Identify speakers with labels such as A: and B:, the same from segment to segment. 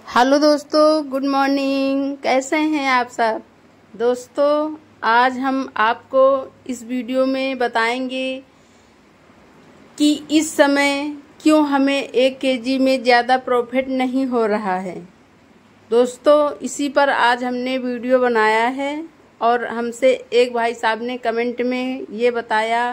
A: Hello दोस्तों, good morning. कैसे हैं आप सब दोस्तों? आज हम आपको इस वीडियो में बताएंगे कि इस समय क्यों हमें 1 केजी में ज़्यादा प्रॉफिट नहीं हो रहा है। दोस्तों, इसी पर आज हमने वीडियो बनाया है और हमसे एक भाई साहब ने कमेंट में ये बताया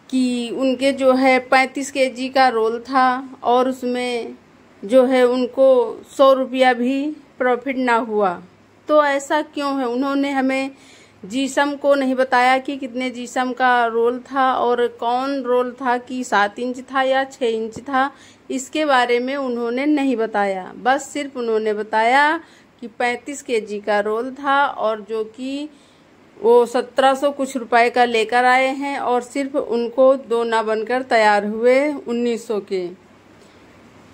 A: कि उनके जो है 35 केजी का रोल था और उसमें जो है उनको 100 रुपया भी प्रॉफिट ना हुआ। तो ऐसा क्यों है? उन्होंने हमें जीसम को नहीं बताया कि कितने जीसम का रोल था और कौन रोल था, कि 7 इंच था या 6 इंच था। इसके बारे में उन्होंने नहीं बताया। बस सिर्फ उन्होंने बताया कि 35 केजी का रोल था और जो कि वो 1700 कुछ रुपए का लेकर आए हैं और सिर्फ उनको दोना बनकर तैयार हुए 1900 के।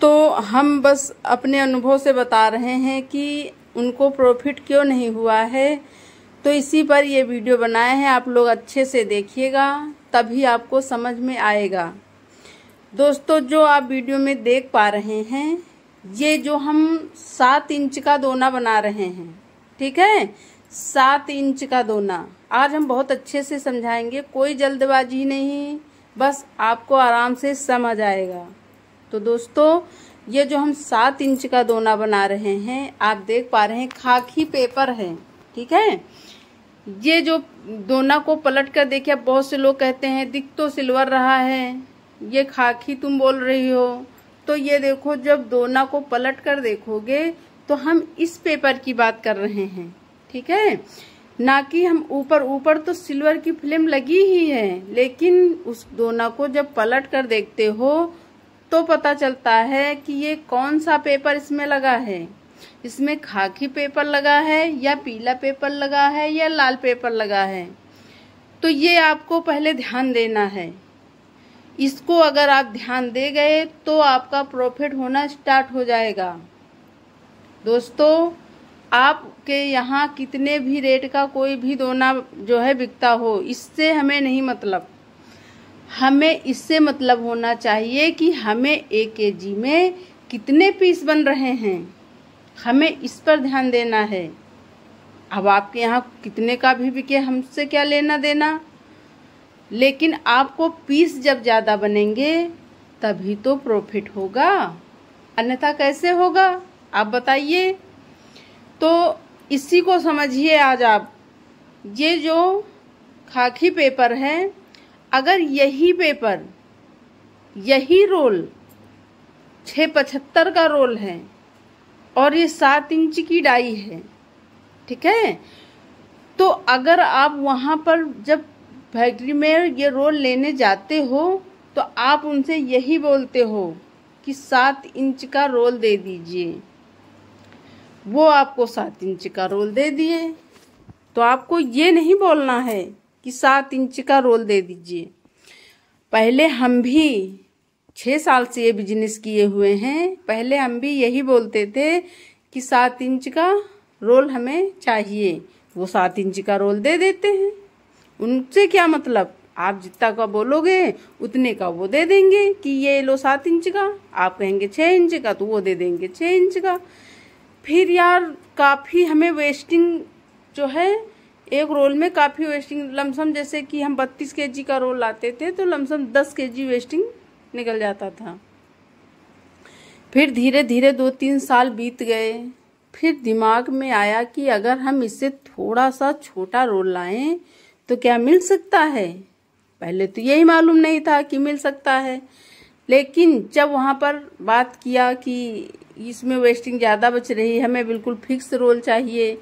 A: तो हम बस अपने अनुभव से बता रहे हैं कि उनको प्रॉफिट क्यों नहीं हुआ है। तो इसी पर ये वीडियो बनाए हैं। आप लोग अच्छे से देखिएगा, तभी आपको समझ में आएगा। दोस्तों, जो आप वीडियो में देख पा रहे हैं, ये जो हम 7 इंच का दोना बना रहे हैं, ठीक है, 7 इंच का दोना आज हम बहुत अच्छे से समझाएंगे। कोई जल्दबाजी नहीं, बस आपको आराम से समझ आएगा। तो दोस्तों, ये जो हम 7 इंच का दोना बना रहे हैं, आप देख पा रहे हैं खाकी पेपर है, ठीक है। ये जो दोना को पलट कर देखिए, बहुत से लोग कहते हैं दिख तो सिल्वर रहा है, ये खाकी तुम बोल रही हो। तो ये देखो, जब दोना को पलट कर देखोगे तो हम इस पेपर की बात कर रहे हैं, ठीक है, ना कि हम ऊपर तो सिल्वर की फिल्म लगी ही है, लेकिन उस दोना को जब पलट कर देखते हो तो पता चलता है कि ये कौन सा पेपर इसमें लगा है। इसमें खाकी पेपर लगा है या पीला पेपर लगा है या लाल पेपर लगा है। तो ये आपको पहले ध्यान देना है। इसको अगर आप ध्यान दे गए तो आपका प्रॉफिट होना स्टार्ट हो जाएगा। दोस्तों, आपके यहाँ कितने भी रेट का कोई भी दोना जो है बिकता हो, इससे हमें नहीं मतलब। हमें इससे मतलब होना चाहिए कि हमें 1 केजी में कितने पीस बन रहे हैं, हमें इस पर ध्यान देना है। अब आपके यहाँ कितने का भी बिके, हमसे क्या लेना देना, लेकिन आपको पीस जब ज़्यादा बनेंगे तभी तो प्रॉफिट होगा, अन्यथा कैसे होगा आप बताइए। तो इसी को समझिए आज आप। ये जो खाकी पेपर है, अगर यही पेपर, यही रोल 675 का रोल है और ये 7 इंच की डाई है, ठीक है, तो अगर आप वहाँ पर जब फैक्ट्री में ये रोल लेने जाते हो तो आप उनसे यही बोलते हो कि 7 इंच का रोल दे दीजिए। वो आपको 7 इंच का रोल दे दिए, तो आपको ये नहीं बोलना है कि 7 इंच का रोल दे दीजिए। पहले हम भी 6 साल से ये बिजनेस किए हुए हैं, पहले हम भी यही बोलते थे कि 7 इंच का रोल हमें चाहिए। वो 7 इंच का रोल दे देते हैं। उनसे क्या मतलब, आप जितना का बोलोगे उतने का वो दे देंगे कि ये लो 7 इंच का। आप कहेंगे 6 इंच का, तो वो दे देंगे 6 इंच का। फिर यार काफ़ी हमें वेस्टिंग जो है, एक रोल में काफ़ी वेस्टिंग, लमसम जैसे कि हम 32 केजी का रोल लाते थे तो लमसम 10 केजी वेस्टिंग निकल जाता था। फिर धीरे धीरे 2-3 साल बीत गए, फिर दिमाग में आया कि अगर हम इससे थोड़ा सा छोटा रोल लाएं तो क्या मिल सकता है। पहले तो यही मालूम नहीं था कि मिल सकता है, लेकिन जब वहाँ पर बात किया कि इसमें वेस्टिंग ज़्यादा बच रही, हमें बिल्कुल फिक्स रोल चाहिए,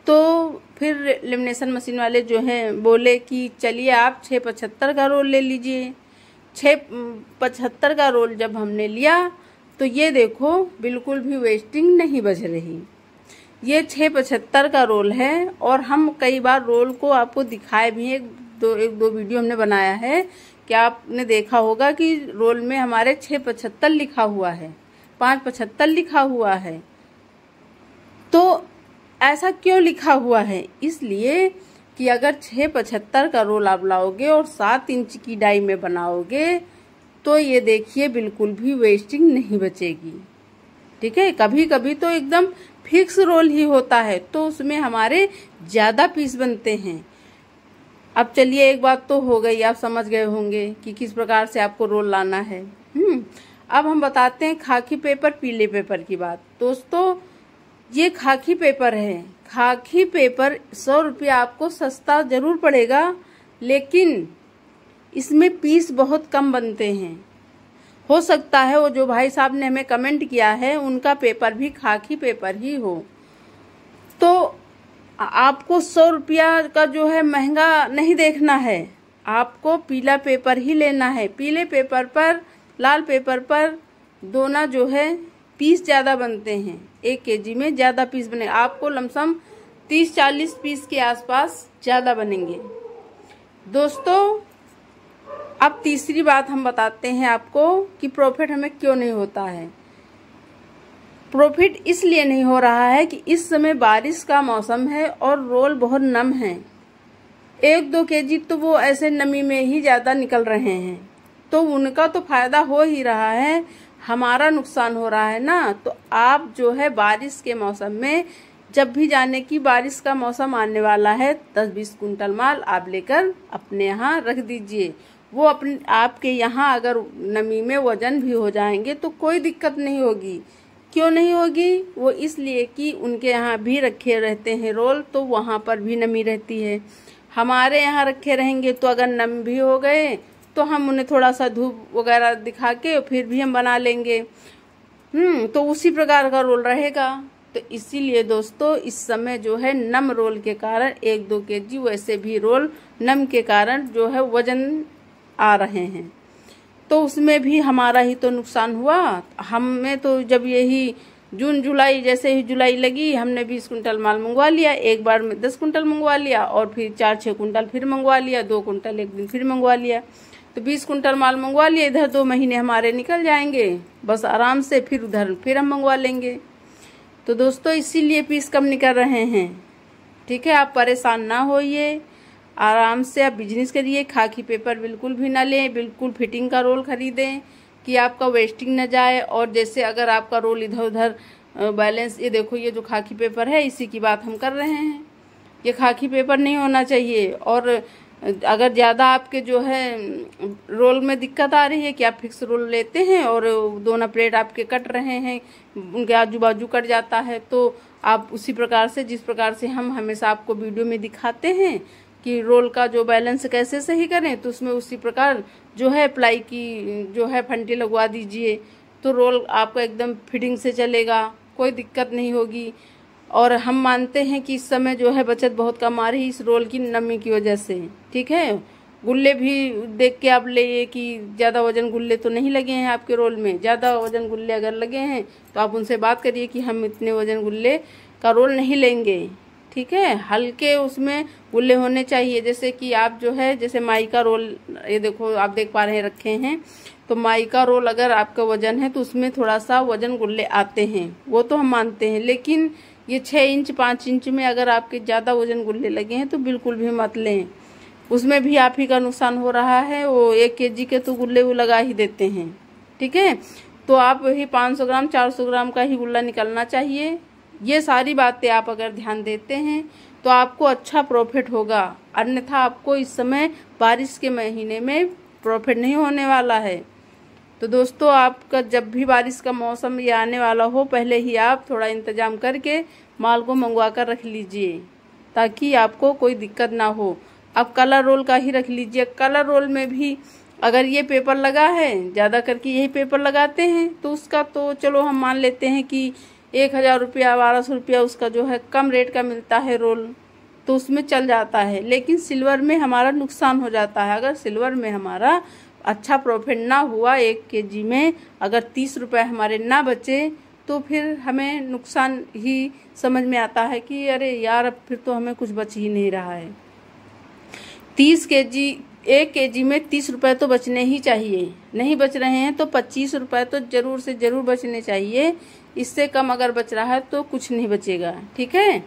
A: तो फिर लेमिनेशन मशीन वाले जो हैं बोले कि चलिए आप 675 का रोल ले लीजिए। 675 का रोल जब हमने लिया तो ये देखो बिल्कुल भी वेस्टिंग नहीं बच रही। ये 675 का रोल है और हम कई बार रोल को आपको दिखाए भी हैं। एक दो वीडियो हमने बनाया है कि आपने देखा होगा कि रोल में हमारे 675 लिखा हुआ है, 575 लिखा हुआ है। तो ऐसा क्यों लिखा हुआ है? इसलिए कि अगर 675 का रोल आप लाओगे और 7 इंच की डाई में बनाओगे तो ये देखिए बिल्कुल भी वेस्टिंग नहीं बचेगी। ठीक है। कभी कभी तो एकदम फिक्स रोल ही होता है, तो उसमें हमारे ज्यादा पीस बनते हैं। अब चलिए, एक बात तो हो गई, आप समझ गए होंगे कि किस प्रकार से आपको रोल लाना है। अब हम बताते हैं खाकी पेपर पीले पेपर की बात। दोस्तों, ये खाकी पेपर है। खाकी पेपर 100 रुपया आपको सस्ता जरूर पड़ेगा, लेकिन इसमें पीस बहुत कम बनते हैं। हो सकता है वो जो भाई साहब ने हमें कमेंट किया है उनका पेपर भी खाकी पेपर ही हो। तो आपको 100 रुपया का जो है महंगा नहीं देखना है, आपको पीला पेपर ही लेना है। पीले पेपर पर, लाल पेपर पर दोना जो है पीस ज्यादा बनते हैं। 1 केजी में ज्यादा पीस बने, आपको लमसम 30-40 पीस के आसपास ज्यादा बनेंगे। दोस्तों, अब तीसरी बात हम बताते हैं आपको कि प्रॉफिट हमें क्यों नहीं होता है। प्रॉफिट इसलिए नहीं हो रहा है कि इस समय बारिश का मौसम है और रोल बहुत नम है। 1-2 केजी तो वो ऐसे नमी में ही ज्यादा निकल रहे हैं, तो उनका तो फायदा हो ही रहा है, हमारा नुकसान हो रहा है ना। तो आप जो है बारिश के मौसम में जब भी जाने की बारिश का मौसम आने वाला है, 10-20 कुंटल माल आप लेकर अपने यहाँ रख दीजिए। वो अपने आपके यहाँ अगर नमी में वजन भी हो जाएंगे तो कोई दिक्कत नहीं होगी। क्यों नहीं होगी? वो इसलिए कि उनके यहाँ भी रखे रहते हैं रोल, तो वहाँ पर भी नमी रहती है। हमारे यहाँ रखे रहेंगे तो अगर नम भी हो गए तो हम उन्हें थोड़ा सा धूप वगैरह दिखा के फिर भी हम बना लेंगे। तो उसी प्रकार का रोल रहेगा। तो इसीलिए दोस्तों, इस समय जो है नम रोल के कारण 1-2 केजी वैसे भी रोल नम के कारण जो है वजन आ रहे हैं, तो उसमें भी हमारा ही तो नुकसान हुआ। हमें तो जब यही जून जुलाई, जैसे ही जुलाई लगी, हमने 20 कुंटल माल मंगवा लिया, एक बार में 10 कुंटल मंगवा लिया और फिर 4-6 कुंटल फिर मंगवा लिया, 2 कुंटल एक दिन फिर मंगवा लिया, तो 20 कुंटल माल मंगवा लिया। इधर 2 महीने हमारे निकल जाएंगे बस आराम से, फिर उधर फिर हम मंगवा लेंगे। तो दोस्तों, इसीलिए पीस कम निकल रहे हैं। ठीक है, आप परेशान ना होइए, आराम से आप बिजनेस करिए। खाकी पेपर बिल्कुल भी ना लें, बिल्कुल फिटिंग का रोल खरीदें कि आपका वेस्टिंग न जाए। और जैसे अगर आपका रोल इधर उधर बैलेंस, ये देखो, ये जो खाकी पेपर है इसी की बात हम कर रहे हैं, ये खाकी पेपर नहीं होना चाहिए। और अगर ज़्यादा आपके जो है रोल में दिक्कत आ रही है कि आप फिक्स रोल लेते हैं और दोनों प्लेट आपके कट रहे हैं, उनके आजू बाजू कट जाता है, तो आप उसी प्रकार से, जिस प्रकार से हम हमेशा आपको वीडियो में दिखाते हैं कि रोल का जो बैलेंस कैसे सही करें, तो उसमें उसी प्रकार जो है प्लाई की जो है फंटी लगवा दीजिए, तो रोल आपका एकदम फिटिंग से चलेगा, कोई दिक्कत नहीं होगी। और हम मानते हैं कि इस समय जो है बचत बहुत कम आ रही है इस रोल की नमी की वजह से। ठीक है, गुल्ले भी देख के आप ले कि ज़्यादा वजन गुल्ले तो नहीं लगे हैं आपके रोल में। ज़्यादा वजन गुल्ले अगर लगे हैं तो आप उनसे बात करिए कि हम इतने वजन गुल्ले का रोल नहीं लेंगे। ठीक है, हल्के उसमें गुल्ले होने चाहिए। जैसे कि आप जो है, जैसे माई का रोल, ये देखो आप देख पा रहे हैं रखे हैं, तो माई का रोल अगर आपका वजन है तो उसमें थोड़ा सा वजन गुल्ले आते हैं, वो तो हम मानते हैं। लेकिन ये 6 इंच 5 इंच में अगर आपके ज़्यादा वजन गुल्ले लगे हैं तो बिल्कुल भी मत लें, उसमें भी आप ही का नुकसान हो रहा है। वो 1 केजी के तो गुल्ले वो लगा ही देते हैं। ठीक है, तो आप वही 500 ग्राम 400 ग्राम का ही गुल्ला निकलना चाहिए। ये सारी बातें आप अगर ध्यान देते हैं तो आपको अच्छा प्रॉफिट होगा, अन्यथा आपको इस समय बारिश के महीने में प्रॉफिट नहीं होने वाला है। तो दोस्तों, आपका जब भी बारिश का मौसम ये आने वाला हो, पहले ही आप थोड़ा इंतजाम करके माल को मंगवा कर रख लीजिए ताकि आपको कोई दिक्कत ना हो। अब कलर रोल का ही रख लीजिए। कलर रोल में भी अगर ये पेपर लगा है, ज़्यादा करके यही पेपर लगाते हैं, तो उसका तो चलो हम मान लेते हैं कि 1000 रुपया 1200 रुपया उसका जो है कम रेट का मिलता है रोल, तो उसमें चल जाता है। लेकिन सिल्वर में हमारा नुकसान हो जाता है। अगर सिल्वर में हमारा अच्छा प्रॉफिट ना हुआ, 1 केजी में अगर 30 रुपये हमारे ना बचे, तो फिर हमें नुकसान ही समझ में आता है कि अरे यार, अब फिर तो हमें कुछ बच ही नहीं रहा है। 30 केजी 1 केजी में 30 रुपये तो बचने ही चाहिए। नहीं बच रहे हैं तो 25 रुपये तो जरूर से जरूर बचने चाहिए। इससे कम अगर बच रहा है तो कुछ नहीं बचेगा। ठीक है,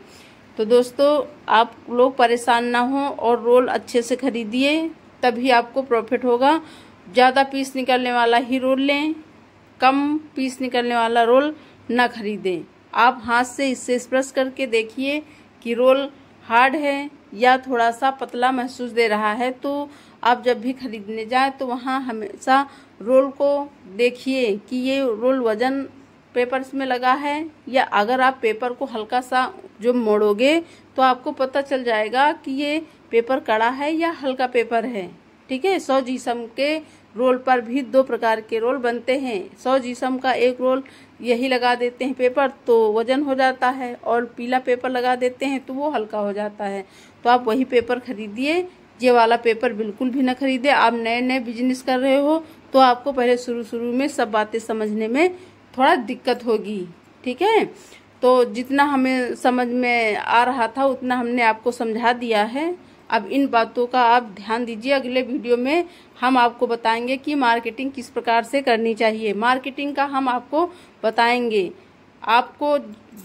A: तो दोस्तों, आप लोग परेशान ना हो और रोल अच्छे से खरीदिए, तभी आपको प्रॉफिट होगा। ज़्यादा पीस निकलने वाला ही रोल लें, कम पीस निकलने वाला रोल न खरीदें। आप हाथ से इससे स्पर्श करके देखिए कि रोल हार्ड है या थोड़ा सा पतला महसूस दे रहा है। तो आप जब भी खरीदने जाए तो वहाँ हमेशा रोल को देखिए कि ये रोल वजन पेपर्स में लगा है, या अगर आप पेपर को हल्का सा जो मोड़ोगे तो आपको पता चल जाएगा कि ये पेपर कड़ा है या हल्का पेपर है। ठीक है। 100 जीसम के रोल पर भी 2 प्रकार के रोल बनते हैं। 100 जीसम का एक रोल यही लगा देते हैं पेपर तो वजन हो जाता है, और पीला पेपर लगा देते हैं तो वो हल्का हो जाता है। तो आप वही पेपर खरीदिए, ये वाला पेपर बिल्कुल भी न खरीदे। आप नए नए बिजनेस कर रहे हो तो आपको पहले शुरू में सब बातें समझने में थोड़ा दिक्कत होगी। ठीक है। तो जितना हमें समझ में आ रहा था उतना हमने आपको समझा दिया है। अब इन बातों का आप ध्यान दीजिए। अगले वीडियो में हम आपको बताएंगे कि मार्केटिंग किस प्रकार से करनी चाहिए। मार्केटिंग का हम आपको बताएंगे। आपको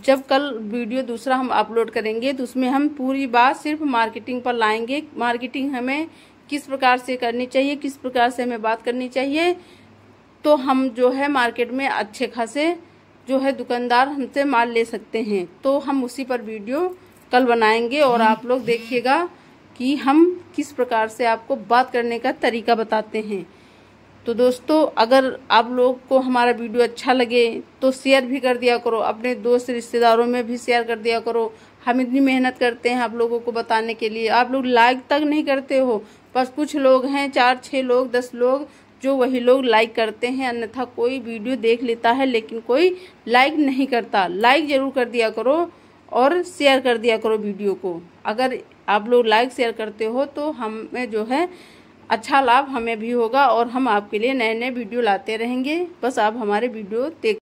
A: जब कल वीडियो दूसरा हम अपलोड करेंगे तो उसमें हम पूरी बात सिर्फ मार्केटिंग पर लाएंगे। मार्केटिंग हमें किस प्रकार से करनी चाहिए, किस प्रकार से हमें बात करनी चाहिए, तो हम जो है मार्केट में अच्छे खासे जो है दुकानदार हमसे माल ले सकते हैं। तो हम उसी पर वीडियो कल बनाएंगे और आप लोग देखिएगा कि हम किस प्रकार से आपको बात करने का तरीका बताते हैं। तो दोस्तों, अगर आप लोग को हमारा वीडियो अच्छा लगे तो शेयर भी कर दिया करो, अपने दोस्त रिश्तेदारों में भी शेयर कर दिया करो। हम इतनी मेहनत करते हैं आप लोगों को बताने के लिए, आप लोग लाइक तक नहीं करते हो। बस कुछ लोग हैं, 4-6 लोग, 10 लोग, जो वही लोग लाइक करते हैं, अन्यथा कोई वीडियो देख लेता है लेकिन कोई लाइक नहीं करता। लाइक जरूर कर दिया करो और शेयर कर दिया करो वीडियो को। अगर आप लोग लाइक शेयर करते हो तो हमें जो है अच्छा लाभ हमें भी होगा और हम आपके लिए नए नए वीडियो लाते रहेंगे। बस आप हमारे वीडियो देख